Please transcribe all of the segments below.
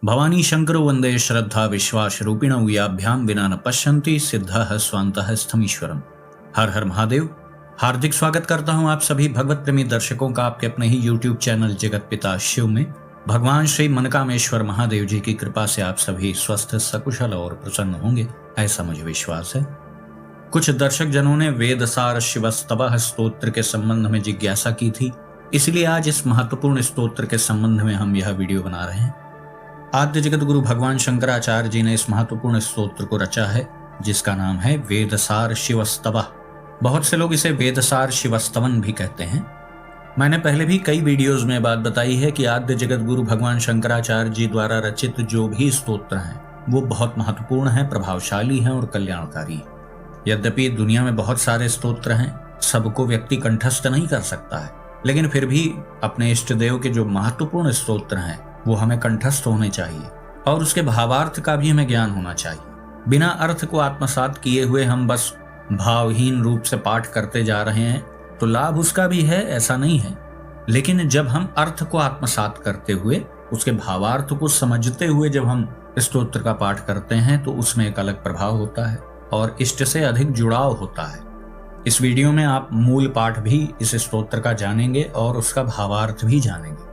भवानी शंकरो वंदे श्रद्धा विश्वास रूपिणौ याभ्यां विना न पश्यन्ति सिद्धः स्वान्तः स्थमीश्वरम। हर हर महादेव। हार्दिक स्वागत करता हूं आप सभी भगवत प्रेमी दर्शकों का आपके अपने ही YouTube चैनल जगत पिता शिव में। भगवान श्री मनकामेश्वर महादेव जी की कृपा से आप सभी स्वस्थ सकुशल और प्रसन्न होंगे, ऐसा मुझे विश्वास है। कुछ दर्शक जनों ने वेदसार शिवस्तवः स्तोत्र के संबंध में जिज्ञासा की थी, इसलिए आज इस महत्वपूर्ण स्तोत्र के संबंध में हम यह वीडियो बना रहे हैं। आद्य जगत गुरु भगवान शंकराचार्य जी ने इस महत्वपूर्ण स्तोत्र को रचा है, जिसका नाम है वेदसार शिवस्तवः। बहुत से लोग इसे वेदसार शिवस्तवन भी कहते हैं। मैंने पहले भी कई वीडियोस में बात बताई है कि आद्य जगत गुरु भगवान शंकराचार्य जी द्वारा रचित जो भी स्तोत्र हैं वो बहुत महत्वपूर्ण हैं, प्रभावशाली हैं और कल्याणकारी। यद्यपि दुनिया में बहुत सारे स्तोत्र हैं, सबको व्यक्ति कंठस्थ नहीं कर सकता है, लेकिन फिर भी अपने इष्ट देव के जो महत्वपूर्ण स्तोत्र हैं वो हमें कंठस्थ होने चाहिए और उसके भावार्थ का भी हमें ज्ञान होना चाहिए। बिना अर्थ को आत्मसात किए हुए हम बस भावहीन रूप से पाठ करते जा रहे हैं तो लाभ उसका भी है, ऐसा नहीं है। लेकिन जब हम अर्थ को आत्मसात करते हुए उसके भावार्थ को समझते हुए जब हम स्तोत्र का पाठ करते हैं तो उसमें एक अलग प्रभाव होता है और इष्ट से अधिक जुड़ाव होता है। इस वीडियो में आप मूल पाठ भी इस स्तोत्र का जानेंगे और उसका भावार्थ भी जानेंगे।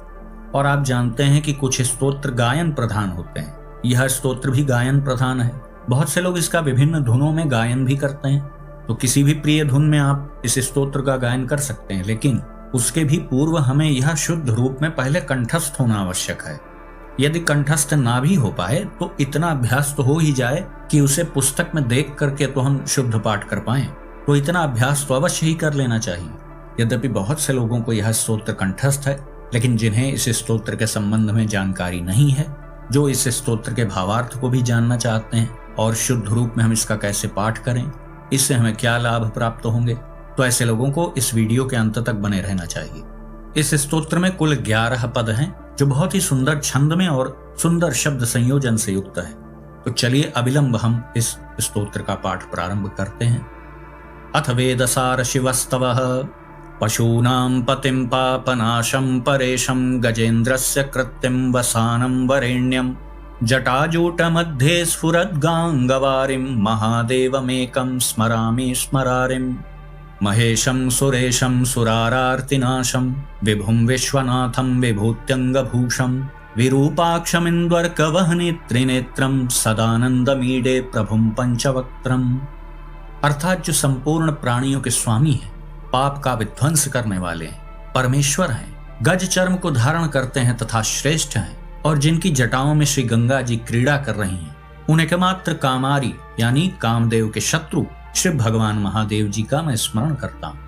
और आप जानते हैं कि कुछ स्तोत्र गायन प्रधान होते हैं, यह स्तोत्र भी गायन प्रधान है। बहुत से लोग इसका विभिन्न धुनों में गायन भी करते हैं, तो किसी भी प्रिय धुन में आप इस स्तोत्र का गायन कर सकते हैं, लेकिन उसके भी पूर्व हमें यह शुद्ध रूप में पहले कंठस्थ होना आवश्यक है। यदि कंठस्थ ना भी हो पाए तो इतना अभ्यास तो हो ही जाए कि उसे पुस्तक में देख करके तो हम शुद्ध पाठ कर पाए, तो इतना अभ्यास तो अवश्य ही कर लेना चाहिए। यद्यपि बहुत से लोगों को यह स्तोत्र कंठस्थ है, लेकिन जिन्हें इस स्तोत्र के संबंध में जानकारी नहीं है, जो इस स्तोत्र के भावार्थ को भी जानना चाहते हैं और शुद्ध रूप में हम इसका कैसे पाठ करें, इससे हमें क्या लाभ प्राप्त होंगे, तो ऐसे लोगों को इस वीडियो के अंत तक बने रहना चाहिए। इस स्तोत्र में कुल 11 पद हैं, जो बहुत ही सुंदर छंद में और सुंदर शब्द संयोजन से युक्त है। तो चलिए अविलंब हम इस स्तोत्र का पाठ प्रारंभ करते हैं। अथ वेदसार शिवस्तवः पशूनां पतिं पापनाशं परेशं गजेन्द्रस्य कृत्तिं वसानं वरेण्यं जटाजूटमध्ये स्फुरद्गाङ्गवारिं महादेवमेकं स्मरामि स्मरारिं महेशं सुरेशं सुरारार्तिनाशं विभुं विश्वनाथं विभूत्यङ्गभूषं विरूपाक्षमिन्द्वर्कवहनि त्रिनेत्रं सदानन्दमीडे प्रभुं पंचवक्त्रम्। अर्थात जो संपूर्ण प्राणियों के स्वामी हैं, पाप का विध्वंस करने वाले हैं, परमेश्वर हैं, गज चर्म को धारण करते हैं तथा श्रेष्ठ हैं और जिनकी जटाओं में श्री गंगा जी क्रीड़ा कर रही हैं, उन एकमात्र कामारी यानी कामदेव के शत्रु श्री भगवान महादेव जी का मैं स्मरण करता हूँ।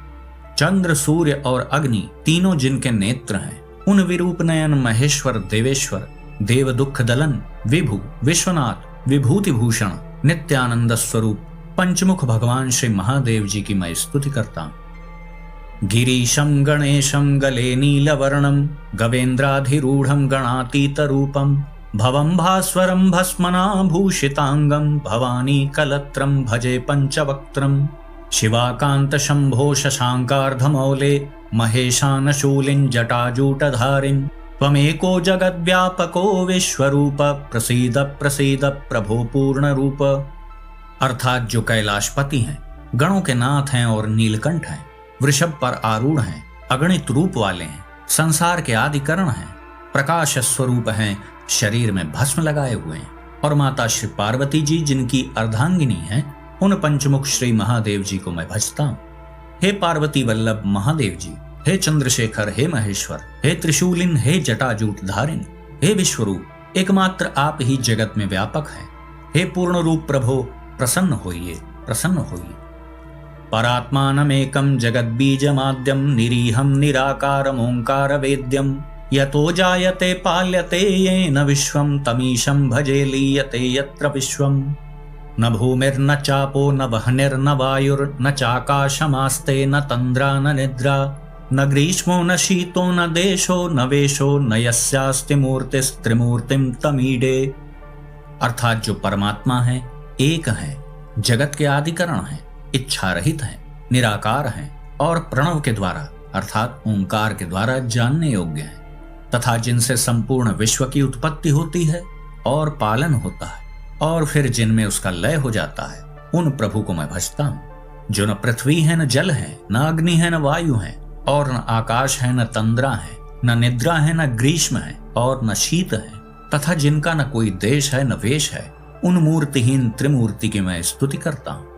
चंद्र सूर्य और अग्नि तीनों जिनके नेत्र हैं, उन विरूप नयन महेश्वर देवेश्वर देव दुख दलन विभु विश्वनाथ विभूति भूषण नित्यानंद स्वरूप पंचमुख भगवान श्री महादेव जी की मैं स्तुति करता हूँ। गिरीशं गणेशं गले नीलवर्णं गवेन्द्राधिरूढ़ं गणातीतरूपं भवं भास्वरं भस्मनाभूषितांगं भवानी कलत्रं भजे पंचवक्त्रं शिवाकांत शंभो शशांकार्धमौले महेशानशूलिं जटाजूटधारिं त्वमेको जगद्व्यापको विश्वरूप प्रसीद प्रसीद प्रभो पूर्णरूप। अर्थात जो कैलाशपति हैं, गणों के नाथ हैं और नीलकंठ हैं, वृषभ पर आरूढ़ हैं, अगणित रूप वाले हैं, संसार के आदि कारण हैं, प्रकाश स्वरूप हैं, शरीर में भस्म लगाए हुए हैं, और माता श्री पार्वती जी जिनकी अर्धांगिनी हैं, उन पंचमुख श्री महादेव जी को मैं भजता हूँ। हे पार्वती वल्लभ महादेव जी, हे चंद्रशेखर, हे महेश्वर, हे त्रिशूलिन, हे जटाजूट धारिन, हे विश्वरूप, एकमात्र आप ही जगत में व्यापक हैं। हे पूर्ण रूप प्रभो, प्रसन्न होइए, प्रसन्न होइए। परात्मानमेकं जगद्बीजमाद्यं निरीहं निराकारमोङ्कार वेद्यं यतो जायते पाल्यते येन विश्वं तमीशं भजे लीयते यत्र विश्वं न भूमिर्न चापो न वह्निर्न वायुर्न चाकाशमास्ते न तन्द्रा न निद्रा न ग्रीष्मो न शीतो न देशो न वेशो न यस्यास्ति मूर्तिस्त्रिमूर्तिं तमीडे। अर्थात जो परमात्मा है, एक है, जगत के आदिकरण है, इच्छा रहित है, निराकार है और प्रणव के द्वारा अर्थात ओंकार के द्वारा जानने योग्य है, तथा जिनसे संपूर्ण विश्व की उत्पत्ति होती है और पालन होता है और फिर जिनमें उसका लय हो जाता है, उन प्रभु को मैं भजता हूँ। जो न पृथ्वी है, न जल है, न अग्नि है, न वायु है, और न आकाश है, न तंद्रा है, न निद्रा है, न ग्रीष्म है, और न शीत है, तथा जिनका न कोई देश है, न वेश है, उन मूर्तिहीन त्रिमूर्ति की मैं स्तुति करता हूँ।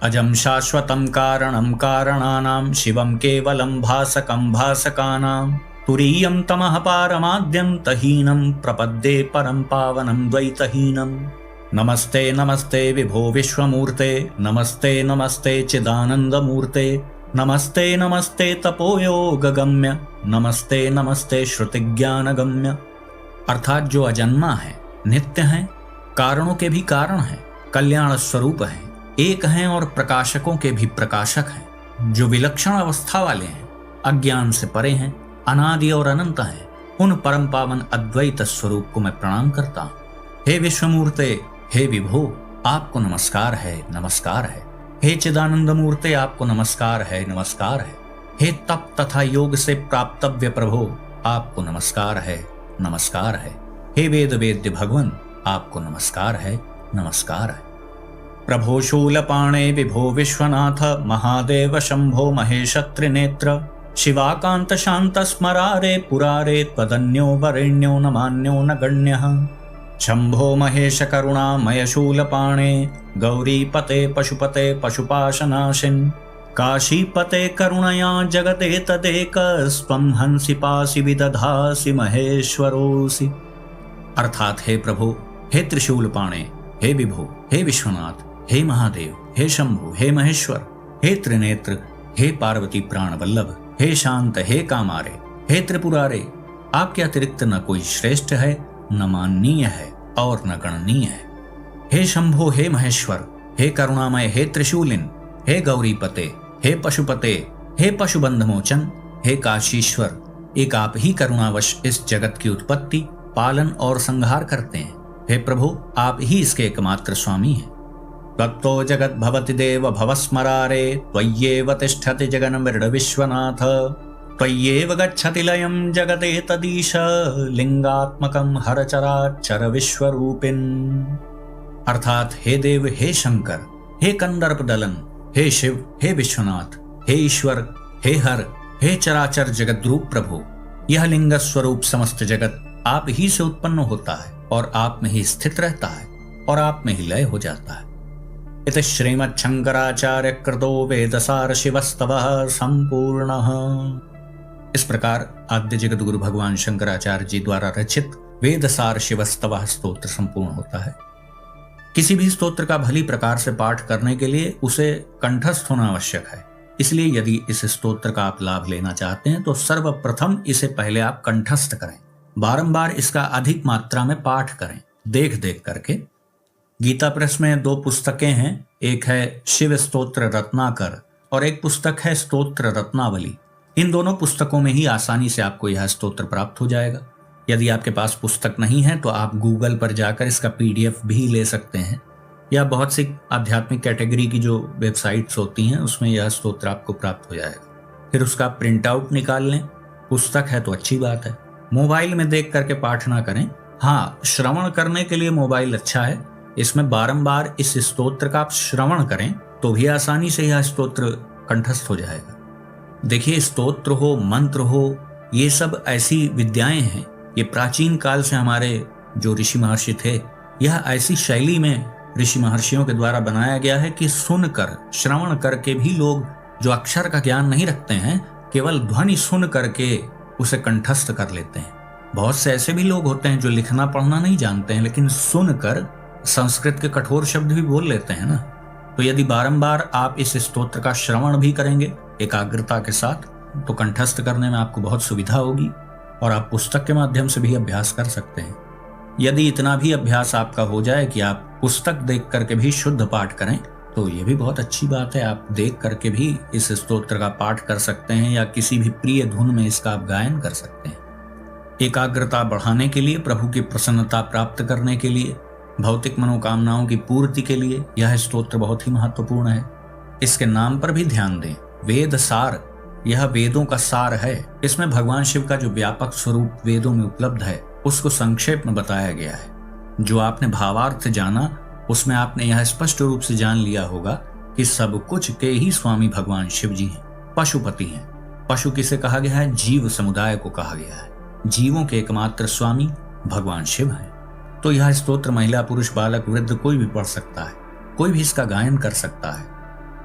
अजम शाश्वतम कारणम कारणानाम शिवम केवलम भासकम भासकानाम तुरीयम तमः पारमाद्यम तहीनम प्रपद्ये परम पावनम द्वैतहीनम। नमस्ते नमस्ते विभो विश्वमूर्ते, नमस्ते नमस्ते चिदानंद मूर्ते, नमस्ते नमस्ते तपोयोगगम्य, नमस्ते नमस्ते श्रुतिज्ञानगम्य। अर्थात जो अजन्मा है, नित्य है, कारणों के भी कारण है, कल्याण स्वरूप है, एक हैं और प्रकाशकों के भी प्रकाशक हैं, जो विलक्षण अवस्था वाले हैं, अज्ञान से परे हैं, अनादि और अनंत हैं, उन परम पावन अद्वैत स्वरूप को मैं प्रणाम करता हूँ। हे विश्वमूर्ते, हे विभो, आपको नमस्कार है, नमस्कार है। हे चिदानंद मूर्ते, आपको नमस्कार है, नमस्कार है। हे तप तथा योग से प्राप्तव्य प्रभो, आपको नमस्कार है, नमस्कार है। हे वेद वेद्य भगवन, आपको नमस्कार है, नमस्कार है। प्रभो शूलपाणे विभो विश्वनाथ, महादेव शंभो महेश त्रिनेत्र, शिवाकांत शांत स्मरारे पुरारे, त्वदन्यो वरेण्यो न मान्यो न गण्यः। शंभो महेश करुणामय शूलपाणे, गौरीपते पशुपते पशुपाशनाशिन्, काशीपते करुणया जगते तदेकस्त्वं हंसि पासि विदधासि महेश्वरोऽसि। अर्थात हे प्रभु, हे त्रिशूलपाणे, हे विभो, हे विश्वनाथ, हे महादेव, हे शंभु, हे महेश्वर, हे त्रिनेत्र, हे पार्वती प्राण वल्लभ, हे शांत, हे कामारे, हे त्रिपुरारे, आपके अतिरिक्त न कोई श्रेष्ठ है, न माननीय है और न गणनीय है। हे शंभो, हे महेश्वर, हे करुणामय, हे त्रिशूलिन, हे गौरीपते, हे पशुपते, हे पशुबंध मोचन, हे काशीश्वर, एक आप ही करुणावश इस जगत की उत्पत्ति, पालन और संहार करते हैं। हे प्रभु, आप ही इसके एकमात्र स्वामी हैं। तत्तो जगत भवति देव भवस्मरारे, त्वय्येव तिष्ठति जगन्मृड विश्वनाथ, त्वय्येव गच्छति लयं जगते तदीश, लिंगात्मकं हरचराचर विश्वरूपिन्। अर्थात हे देव, हे शंकर, हे कंदर्प दलन, हे शिव, हे विश्वनाथ, हे ईश्वर, हे हर, हे चराचर जगद्रूप प्रभु, यह लिंग स्वरूप समस्त जगत आप ही से उत्पन्न होता है और आप में ही स्थित रहता है और आप में ही लय हो जाता है। इति श्रीमद् शंकराचार्य कृतो वेदसार शिवस्तवः संपूर्णः। इस प्रकार आद्य जगत गुरु भगवान शंकराचार्य जी द्वारा रचित वेदसार शिवस्तवः स्तोत्र संपूर्ण होता है। किसी भी स्तोत्र का भली प्रकार से पाठ करने के लिए उसे कंठस्थ होना आवश्यक है। इसलिए यदि इस स्तोत्र का आप लाभ लेना चाहते हैं तो सर्वप्रथम इसे पहले आप कंठस्थ करें, बारंबार इसका अधिक मात्रा में पाठ करें, देख देख करके। गीता प्रेस में 2 पुस्तकें हैं, एक है शिव स्तोत्र रत्नाकर और एक पुस्तक है स्तोत्र रत्नावली। इन दोनों पुस्तकों में ही आसानी से आपको यह स्तोत्र प्राप्त हो जाएगा। यदि आपके पास पुस्तक नहीं है तो आप गूगल पर जाकर इसका PDF भी ले सकते हैं, या बहुत सी आध्यात्मिक कैटेगरी की जो वेबसाइट्स होती हैं उसमें यह स्तोत्र आपको प्राप्त हो जाएगा। फिर उसका प्रिंट आउट निकाल लें। पुस्तक है तो अच्छी बात है, मोबाइल में देख करके पाठ ना करें। हाँ, श्रवण करने के लिए मोबाइल अच्छा है, इसमें बारंबार इस स्तोत्र का आप श्रवण करें तो भी आसानी से यह स्तोत्र कंठस्थ हो जाएगा। देखिए, स्तोत्र हो, मंत्र हो, ये सब ऐसी विद्याएं हैं, ये प्राचीन काल से हमारे जो ऋषि महर्षि थे, यह ऐसी शैली में ऋषि महर्षियों के द्वारा बनाया गया है कि सुनकर, श्रवण करके भी लोग जो अक्षर का ज्ञान नहीं रखते हैं, केवल ध्वनि सुन करके उसे कंठस्थ कर लेते हैं। बहुत से ऐसे भी लोग होते हैं जो लिखना पढ़ना नहीं जानते हैं, लेकिन सुनकर संस्कृत के कठोर शब्द भी बोल लेते हैं ना। तो यदि बारंबार आप इस स्तोत्र का श्रवण भी करेंगे एकाग्रता के साथ, तो कंठस्थ करने में आपको बहुत सुविधा होगी और आप पुस्तक के माध्यम से भी अभ्यास कर सकते हैं। यदि इतना भी अभ्यास आपका हो जाए कि आप पुस्तक देख करके भी शुद्ध पाठ करें तो ये भी बहुत अच्छी बात है। आप देख करके भी इस स्तोत्र का पाठ कर सकते हैं या किसी भी प्रिय धुन में इसका आप गायन कर सकते हैं। एकाग्रता बढ़ाने के लिए, प्रभु की प्रसन्नता प्राप्त करने के लिए, भौतिक मनोकामनाओं की पूर्ति के लिए यह स्तोत्र बहुत ही महत्वपूर्ण है। इसके नाम पर भी ध्यान दें, वेद सार, यह वेदों का सार है। इसमें भगवान शिव का जो व्यापक स्वरूप वेदों में उपलब्ध है उसको संक्षेप में बताया गया है। जो आपने भावार्थ जाना उसमें आपने यह स्पष्ट रूप से जान लिया होगा कि सब कुछ के ही स्वामी भगवान शिव जी हैं, पशुपति हैं। पशु किसे कहा गया है? जीव समुदाय को कहा गया है। जीवों के एकमात्र स्वामी भगवान शिव हैं। तो यह स्तोत्र महिला, पुरुष, बालक, वृद्ध कोई भी पढ़ सकता है, कोई भी इसका गायन कर सकता है।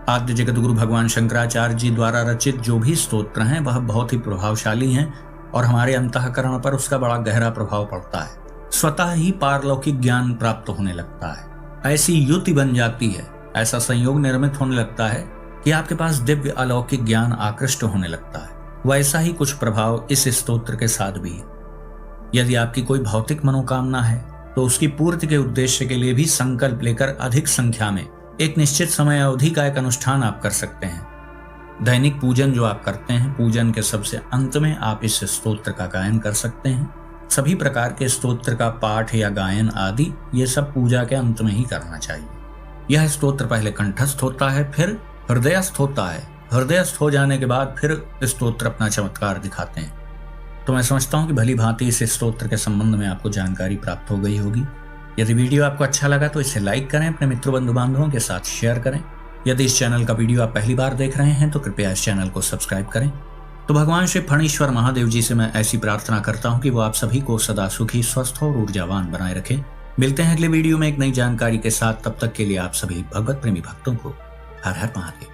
आद्य जगत गुरु भगवान शंकराचार्य जी द्वारा रचित जो भी स्तोत्र हैं वह बहुत ही प्रभावशाली हैं और हमारे अंतःकरण पर उसका बड़ा गहरा प्रभाव पड़ता है। स्वतः ही पारलौकिक ज्ञान प्राप्त होने लगता है, ऐसी युति बन जाती है, ऐसा संयोग निर्मित होने लगता है कि आपके पास दिव्य अलौकिक ज्ञान आकृष्ट होने लगता है। वैसा ही कुछ प्रभाव इस स्तोत्र के साथ भी है। यदि आपकी कोई भौतिक मनोकामना है तो उसकी पूर्ति के उद्देश्य के लिए भी संकल्प लेकर अधिक संख्या में एक निश्चित समय अवधि का एक अनुष्ठान आप कर सकते हैं। दैनिक पूजन जो आप करते हैं, पूजन के सबसे अंत में आप इस स्तोत्र का गायन कर सकते हैं। सभी प्रकार के स्तोत्र का पाठ या गायन आदि ये सब पूजा के अंत में ही करना चाहिए। यह स्तोत्र पहले कंठस्थ होता है, फिर हृदयस्थ होता है। हृदयस्थ हो जाने के बाद फिर स्तोत्र अपना चमत्कार दिखाते हैं। तो मैं समझता हूँ कि भली भांति इस स्तोत्र के संबंध में आपको जानकारी प्राप्त हो गई होगी। यदि वीडियो आपको अच्छा लगा तो इसे लाइक करें, अपने मित्रों बंधु बांधवों के साथ शेयर करें। यदि इस चैनल का वीडियो आप पहली बार देख रहे हैं तो कृपया इस चैनल को सब्सक्राइब करें। तो भगवान श्री फणीश्वर महादेव जी से मैं ऐसी प्रार्थना करता हूँ कि वो आप सभी को सदा सुखी, स्वस्थ और ऊर्जावान बनाए रखें। मिलते हैं अगले वीडियो में एक नई जानकारी के साथ। तब तक के लिए आप सभी भगवत प्रेमी भक्तों को हर हर महादेव।